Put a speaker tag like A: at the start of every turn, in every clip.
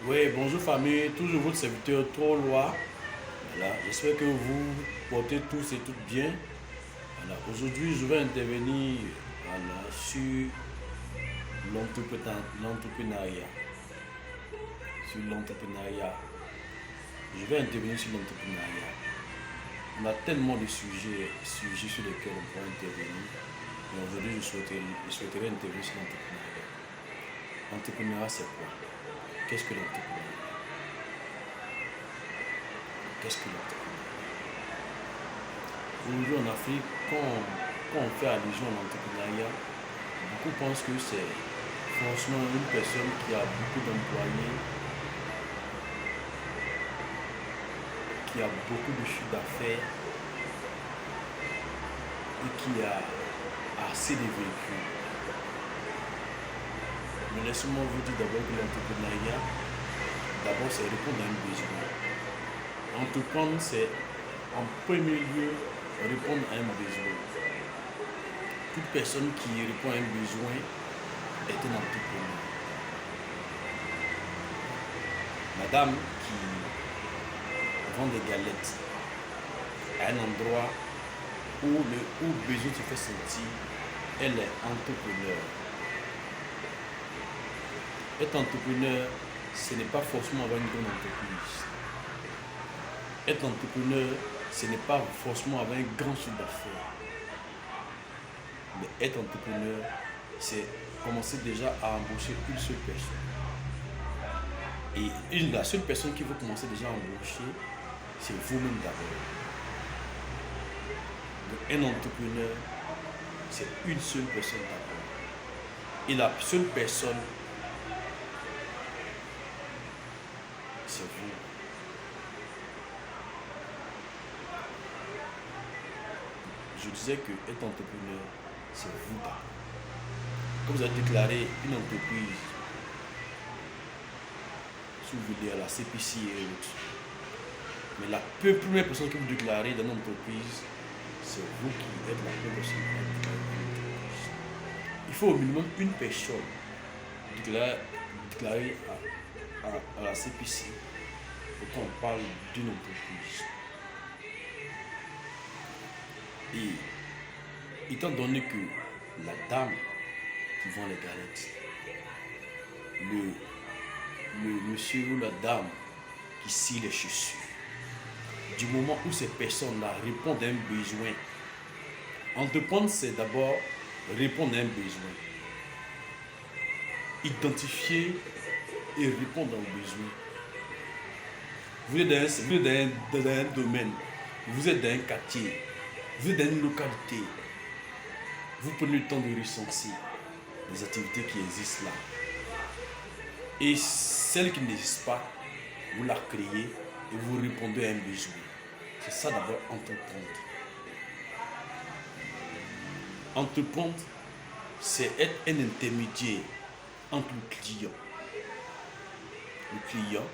A: Oui, bonjour famille, toujours votre serviteur Trolloi. Voilà, j'espère que vous portez tous et toutes bien. Voilà, aujourd'hui, je vais intervenir sur l'entrepreneuriat. Sur l'entrepreneuriat. Je vais intervenir sur l'entrepreneuriat. On a tellement de sujets sur lesquels on peut intervenir. Mais aujourd'hui, je souhaiterais intervenir sur l'entrepreneuriat. L'entrepreneuriat, c'est quoi? Qu'est-ce que l'entrepreneuriat? Qu'est-ce que l'entrepreneuriat? Aujourd'hui en Afrique, quand on fait allusion à l'entrepreneuriat, beaucoup pensent que c'est franchement une personne qui a beaucoup d'employés, qui a beaucoup de chiffre d'affaires et qui a assez de véhicules. Mais laissez-moi vous dire d'abord que l'entrepreneuriat, d'abord c'est répondre à un besoin. Entreprendre, c'est en premier lieu répondre à un besoin. Toute personne qui répond à un besoin est un entrepreneur. Madame qui vend des galettes à un endroit où le besoin se fait sentir, elle est entrepreneur. Être entrepreneur, ce n'est pas forcément avoir une grande entreprise. Être entrepreneur, ce n'est pas forcément avoir un grand chiffre d'affaires. Mais être entrepreneur, c'est commencer déjà à embaucher une seule personne. Et la seule personne qui veut commencer déjà à embaucher, c'est vous-même d'abord. Donc un entrepreneur, c'est une seule personne d'abord. Et la seule personne, c'est vous. Je disais que être entrepreneur, c'est vous d'abord. Quand vous avez déclaré une entreprise, si vous voulez, à la CPC et autres, mais la première personne que vous déclarez dans l'entreprise, c'est vous qui êtes la première personne à déclarer dans l'entreprise. Il faut au minimum une personne déclarée à la CPC pour qu'on parle d'une entreprise. Et étant donné que la dame qui vend les galettes, le monsieur ou la dame qui scie les chaussures, du moment où ces personnes-là répondent à un besoin, entreprendre, c'est d'abord répondre à un besoin. Identifier et répondre aux besoins. Vous êtes dans un domaine, vous êtes dans un quartier, vous êtes dans une localité, vous prenez le temps de recenser les activités qui existent là. Et celles qui n'existent pas, vous la créez et vous répondez à un besoin. C'est ça d'abord entreprendre. Entreprendre, c'est être un intermédiaire entre le client. Le client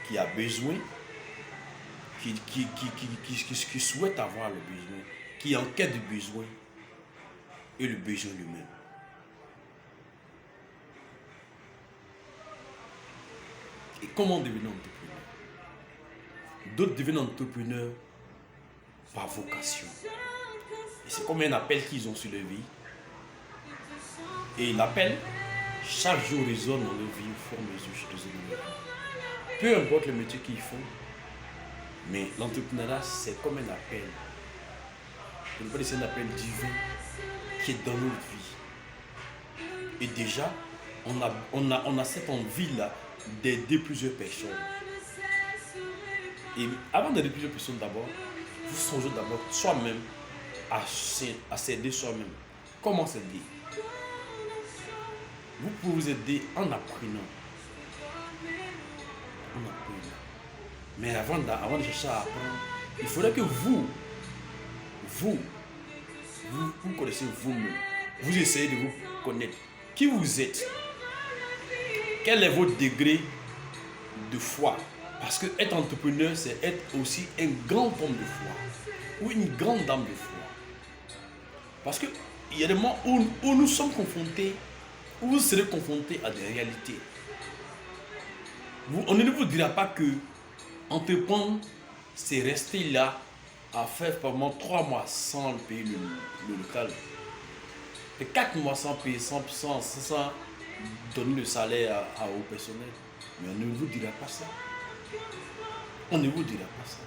A: qui a besoin, qui souhaite avoir le besoin, qui est en quête de besoin, et le besoin lui-même. Et comment devenir entrepreneur? D'autres deviennent entrepreneurs par vocation. Et c'est comme un appel qu'ils ont sur leur vie. Et l'appel, chaque jour résonne dans leur vie, au fur et à mesure résonne dans leur vie. Peu importe le métier qu'ils font, mais l'entrepreneuriat, c'est comme un appel. Je ne peux pas dire c'est un appel divin qui est dans notre vie. Et déjà, on a cette envie-là d'aider plusieurs personnes. Et avant d'aider plusieurs personnes d'abord, vous songez d'abord soi-même à s'aider soi-même. Comment s'aider? Vous pouvez vous aider en apprenant. En apprenant. Mais avant de chercher à apprendre, il faudrait que vous connaissez vous-même. Vous essayez de vous connaître. Qui vous êtes? Quel est votre degré de foi? Parce que être entrepreneur, c'est être aussi un grand homme de foi ou une grande dame de foi. Parce qu'il y a des moments où nous sommes confrontés, où vous serez confrontés à des réalités. On ne vous dira pas que entreprendre, c'est rester là à faire pendant 3 mois sans payer le local. Et 4 mois sans payer, sans donner le salaire au personnel. Mais on ne vous dira pas ça. On ne vous dira pas ça.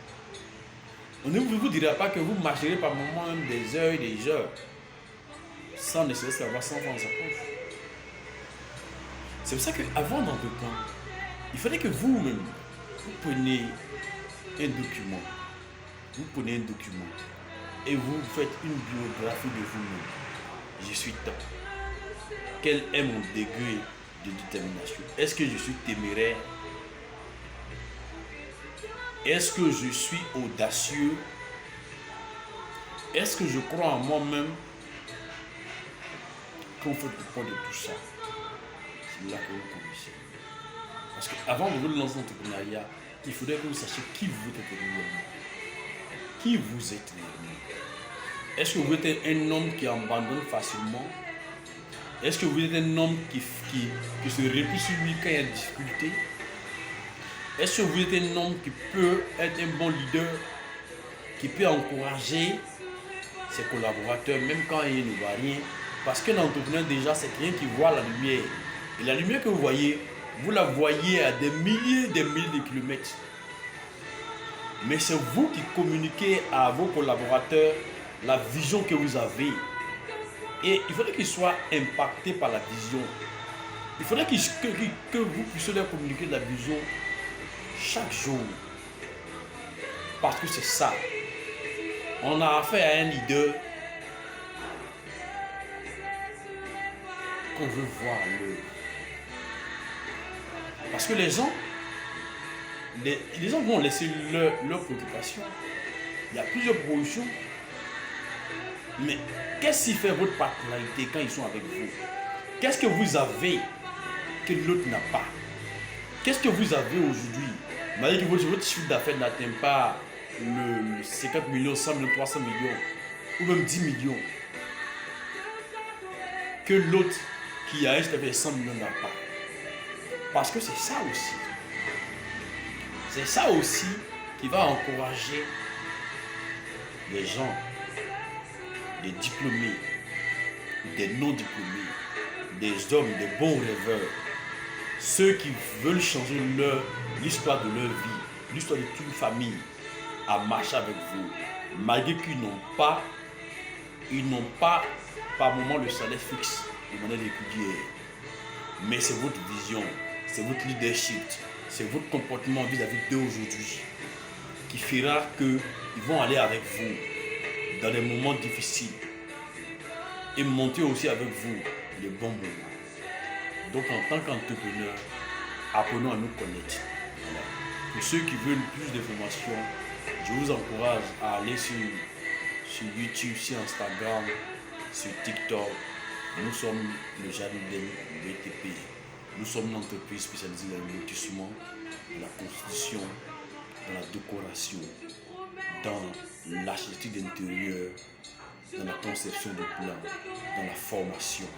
A: On ne vous dira pas que vous marcherez par moment même des heures et des heures sans nécessairement avoir 100 francs dans sa poche. C'est pour ça qu'avant d'entreprendre, il fallait que vous-même, vous preniez un document. Vous prenez un document et vous faites une biographie de vous-même. Je suis temps. Quel est mon degré de détermination? Est-ce que je suis téméraire? Est-ce que je suis audacieux? Est-ce que je crois en moi-même? Quand vous faites le point de tout ça, c'est là que vous commencez. Parce qu'avant de vous lancer dans l'entrepreneuriat, il faudrait que vous sachiez qui vous êtes réellement. Qui vous êtes réellement? Est-ce que vous êtes un homme qui abandonne facilement? Est-ce que vous êtes un homme qui se replie sur lui quand il y a des difficultés? Est-ce que vous êtes un homme qui peut être un bon leader, qui peut encourager ses collaborateurs, même quand il ne voit rien? Parce que l'entrepreneur, déjà, c'est quelqu'un qui voit la lumière. Et la lumière que vous voyez, vous la voyez à des milliers de kilomètres. Mais c'est vous qui communiquez à vos collaborateurs la vision que vous avez. Et il faudrait qu'ils soient impactés par la vision. Il faudrait que vous puissiez leur communiquer la vision chaque jour. Parce que c'est ça. On a affaire à un leader qu'on veut voir à l'œuvre. Parce que les gens vont laisser leurs préoccupations. Il y a plusieurs propositions. Mais qu'est-ce qui fait votre particularité quand ils sont avec vous? Qu'est-ce que vous avez que l'autre n'a pas? Qu'est-ce que vous avez aujourd'hui? Malgré que votre chiffre d'affaires n'atteint pas le 50 millions, 100 millions, 300 millions, ou même 10 millions, que l'autre qui a un chiffre d'affaires 100 millions n'a pas. Parce que c'est ça aussi. C'est ça aussi qui va encourager les gens, des diplômés, des non-diplômés, des hommes, des bons rêveurs, ceux qui veulent changer l'histoire de leur vie, l'histoire de toute une famille, à marcher avec vous, malgré qu'ils n'ont pas par moment le salaire fixe de manière régulière. Mais c'est votre vision, c'est votre leadership, c'est votre comportement vis-à-vis d'eux aujourd'hui qui fera qu'ils vont aller avec vous dans des moments difficiles et monter aussi avec vous les bons moments. Donc en tant qu'entrepreneur, apprenons à nous connaître. Voilà. Pour ceux qui veulent plus d'informations, je vous encourage à aller sur YouTube, sur Instagram, sur TikTok. Nous sommes le Jardin BTP. Nous sommes une entreprise spécialisée dans le lotissement, dans la construction, dans la décoration, dans l'architecture d'intérieur, dans la conception de plans, dans la formation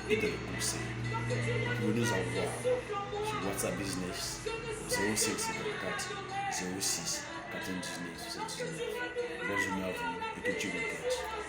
A: et dans le conseil. Vous pouvez nous avoir sur WhatsApp Business 0554 06 99 79. Bonne journée à vous et que Dieu vous garde.